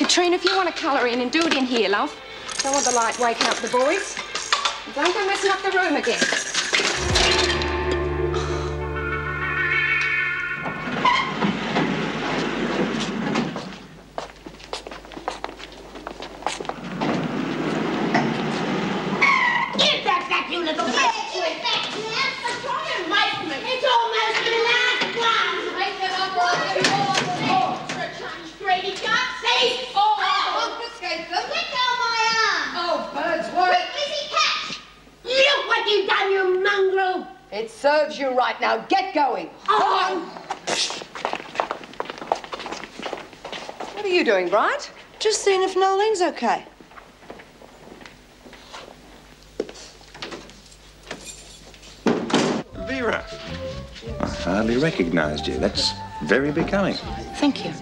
Katrina, if you want to colour in and do it in here, love. Don't want the light waking up the boys. And don't go messing up the room again. Give that back, you little bitch! Give it back now! I'm trying to wait for me. It's almost the last one! Make it up or I'll get all on the floor. For a change, greedy gut, see? Oh, let go my arm! Oh, birds, what? Quick, Lizzie, catch! Look what you've done, you mongrel! It serves you right now. Get going. On! What are you doing, Bright? Just seeing if Nolene's okay. Vera. I hardly recognised you. That's very becoming. Thank you.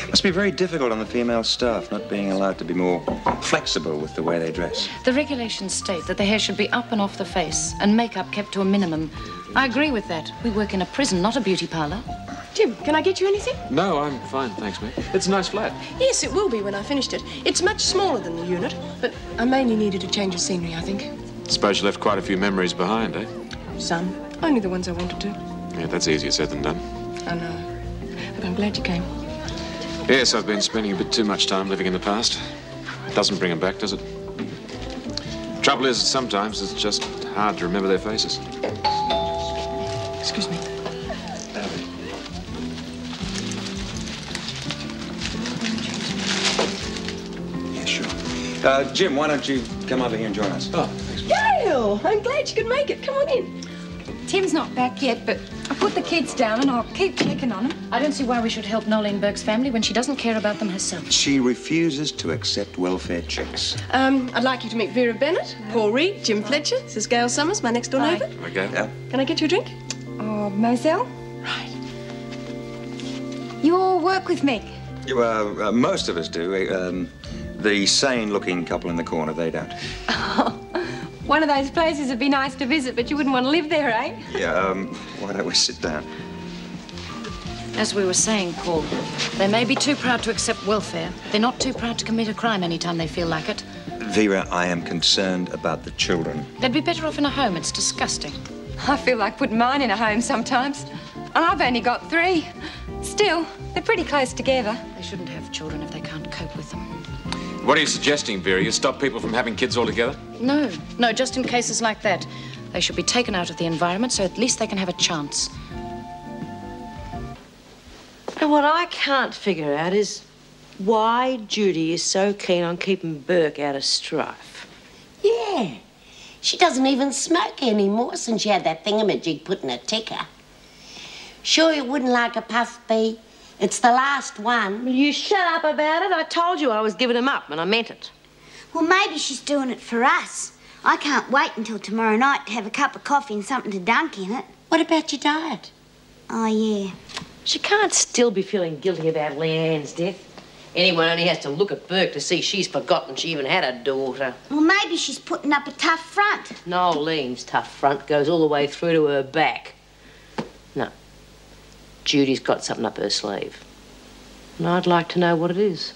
Must be very difficult on the female staff, not being allowed to be more flexible with the way they dress. The regulations state that the hair should be up and off the face and makeup kept to a minimum. I agree with that. We work in a prison, not a beauty parlour. Jim, can I get you anything? No, I'm fine, thanks, mate. It's a nice flat. Yes, it will be when I finished it. It's much smaller than the unit, but I mainly needed a change of scenery, I think. Suppose you left quite a few memories behind, eh? Some. Only the ones I wanted to. Yeah, that's easier said than done. I know. But I'm glad you came. Yes, I've been spending a bit too much time living in the past. Doesn't bring them back, does it? Trouble is, sometimes it's just hard to remember their faces. Excuse me. Yeah, sure. Jim, why don't you come over here and join us? Oh, thanks. Gail, I'm glad you could make it. Come on in. Tim's not back yet, but I put the kids down and I'll keep checking on them. I don't see why we should help Nolene Burke's family when she doesn't care about them herself. She refuses to accept welfare checks. I'd like you to meet Vera Bennett, Paul Reed, Jim Fletcher. This is Gail Summers, my next-door neighbour. Okay. Yeah. Can I get you a drink? Oh, Moselle? Right. You all work with Meg? Most of us do. The sane-looking couple in the corner, they don't. One of those places would be nice to visit, but you wouldn't want to live there, eh? Yeah, why don't we sit down? As we were saying, Paul, they may be too proud to accept welfare. They're not too proud to commit a crime anytime they feel like it. Vera, I am concerned about the children. They'd be better off in a home. It's disgusting. I feel like putting mine in a home sometimes. And I've only got 3. Still, they're pretty close together. They shouldn't have children if they can't cope with them. What are you suggesting, Vera? You stop people from having kids altogether? No, just in cases like that. They should be taken out of the environment so at least they can have a chance. And what I can't figure out is why Judy is so keen on keeping Burke out of strife. Yeah. She doesn't even smoke anymore since she had that thingamajig put in her ticker. Sure you wouldn't like a puff, Bee? It's the last one. Will you shut up about it? I told you I was giving him up, and I meant it. Well, maybe she's doing it for us. I can't wait until tomorrow night to have a cup of coffee and something to dunk in it. What about your diet? Oh, yeah. She can't still be feeling guilty about Leanne's death. Anyone only has to look at Burke to see she's forgotten she even had a daughter. Well, maybe she's putting up a tough front. Nolene's tough front goes all the way through to her back. No. Judy's got something up her sleeve. And I'd like to know what it is.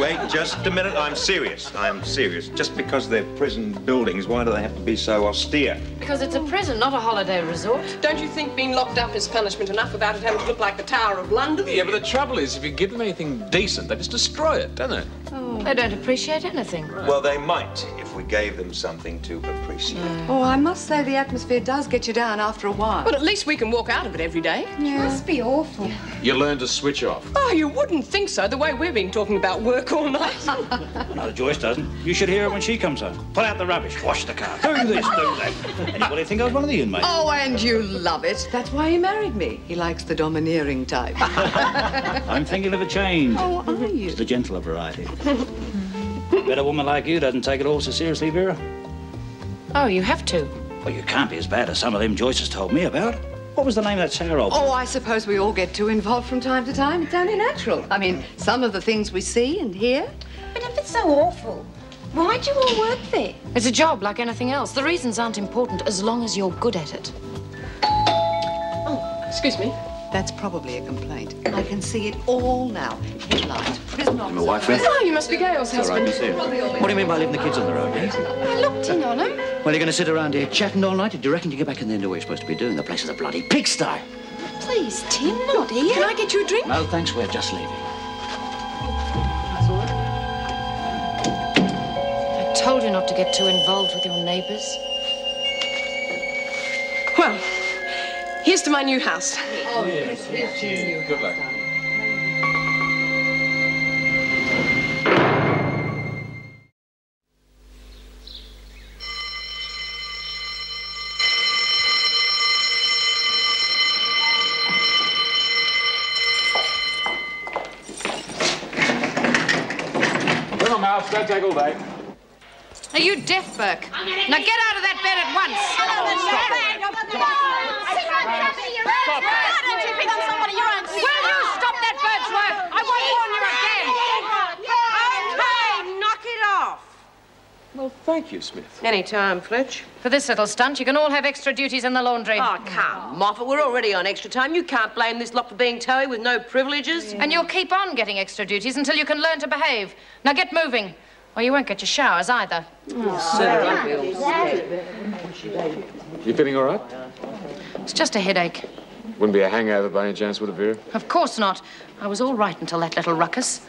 Wait, just a minute. I'm serious. Just because they're prison buildings, why do they have to be so austere? Because it's a prison, not a holiday resort. Don't you think being locked up is punishment enough without it having to look like the Tower of London? Yeah, but the trouble is, if you give them anything decent, they just destroy it, don't they? Oh, they don't appreciate anything. Well, they might if we gave them something to appreciate. Oh, I must say the atmosphere does get you down after a while. Well, at least we can walk out of it every day. Yeah. It must be awful. You learn to switch off. Oh, you wouldn't think so, the way we've been talking about work all night. No, Joyce doesn't. You should hear her when she comes home. Put out the rubbish, wash the car, do this, do that. Anybody think I was one of the inmates? Oh, and you love it. That's why he married me. He likes the domineering type. I'm thinking of a change. Oh, are you? It's the gentler variety. Bet a woman like you doesn't take it all so seriously, Vera. Oh, you have to. Well, you can't be as bad as some of them Joyce has told me about. What was the name of that sour old... Oh, I suppose we all get too involved from time to time. It's only natural. I mean, some of the things we see and hear. But if it's so awful, why'd you all work there? It's a job like anything else. The reasons aren't important as long as you're good at it. Oh, excuse me. That's probably a complaint. I can see it all now. Headlights, prison officers... My wife, friend? Oh, you must be Gail's All right, husband. Miss Sarah. What do you mean by leaving the kids on the road, eh? I looked in on him. Well, you're going to sit around here chatting all night? Do you reckon you get back in there and do what you're supposed to be doing? The place is a bloody pigsty. Please, Tim, not here. Can I get you a drink? No, thanks, we're just leaving. I told you not to get too involved with your neighbours. Well, here's to my new house. Oh, yes. Good luck. Come on, Mouse. Don't take all day. Are you deaf, Burke? Now get out of that bed at once. Will you stop that bird's work? I won't warn you again. Okay, knock it off. Well, thank you, Smith. Any time, Fletch. For this little stunt, you can all have extra duties in the laundry. Oh, come, Moffat. We're already on extra time. You can't blame this lot for being toey with no privileges. And you'll keep on getting extra duties until you can learn to behave. Now get moving, or you won't get your showers either. You feeling all right? It's just a headache. Wouldn't be a hangover by any chance, would it, Vera? Of course not. I was all right until that little ruckus.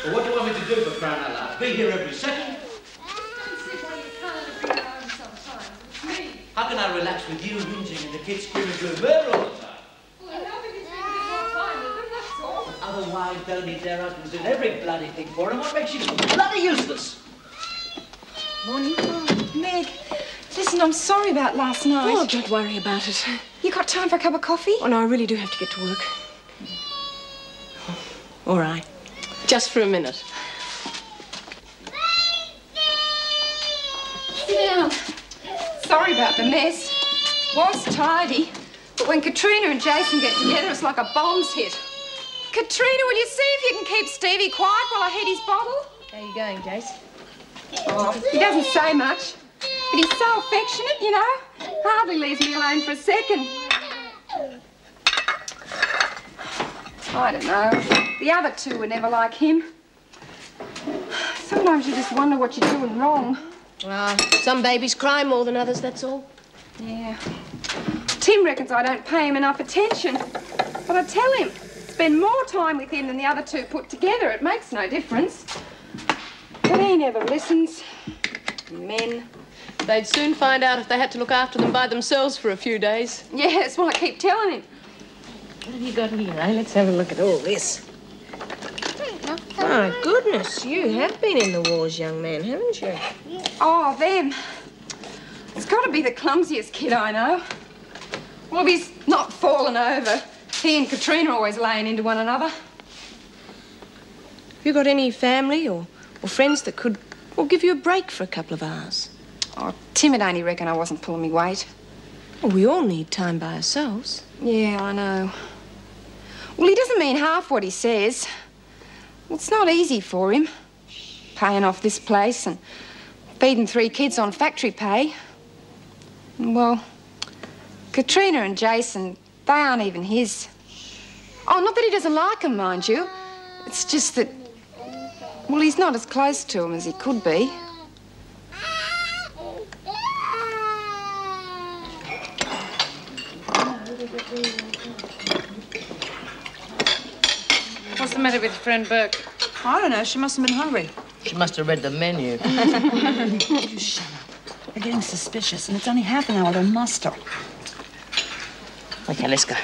Well, what do you want me to do for crying out loud? Be here every second? How can I relax with you whinging and the kids screaming to a murder all the time? Otherwise, they'll need their husbands doing every bloody thing for them. What makes you bloody useless? Morning. Oh, Meg, listen, I'm sorry about last night. Oh, don't worry about it. You got time for a cup of coffee? Oh, no, I really do have to get to work. All right. Just for a minute. Sit down. Sorry about the mess. Was tidy, but when Katrina and Jason get together, it's like a bomb's hit. Katrina, will you see if you can keep Stevie quiet while I heat his bottle? How are you going, Jace? Oh, he doesn't say much, but he's so affectionate, you know. Hardly leaves me alone for a second. I don't know. The other two were never like him. Sometimes you just wonder what you're doing wrong. Well, some babies cry more than others, that's all. Yeah. Tim reckons I don't pay him enough attention. But I tell him, spend more time with him than the other two put together. It makes no difference. But he never listens. Men. They'd soon find out if they had to look after them by themselves for a few days. Yeah, that's what I keep telling him. What have you got here, eh? Let's have a look at all this. My goodness, you have been in the wars, young man, haven't you? Oh, them. It's got to be the clumsiest kid I know. Well, if he's not fallen over, he and Katrina are always laying into one another. Have you got any family or friends that could give you a break for a couple of hours? Oh, Tim would only reckon I wasn't pulling me weight. Well, we all need time by ourselves. Yeah, I know. Well, he doesn't mean half what he says. Well, it's not easy for him, paying off this place and feeding 3 kids on factory pay. Well, Katrina and Jason, they aren't even his. Oh, not that he doesn't like them, mind you. It's just that, well, he's not as close to them as he could be. What's the matter with friend Burke? I don't know. She must have been hungry. She must have read the menu. You shut up. They're getting suspicious, and it's only half an hour to muster. Okay, let's go.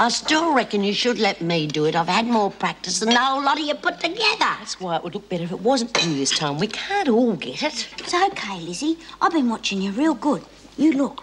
I still reckon you should let me do it. I've had more practice than the whole lot of you put together. That's why it would look better if it wasn't you this time. We can't all get it. It's okay, Lizzie. I've been watching you real good. You look.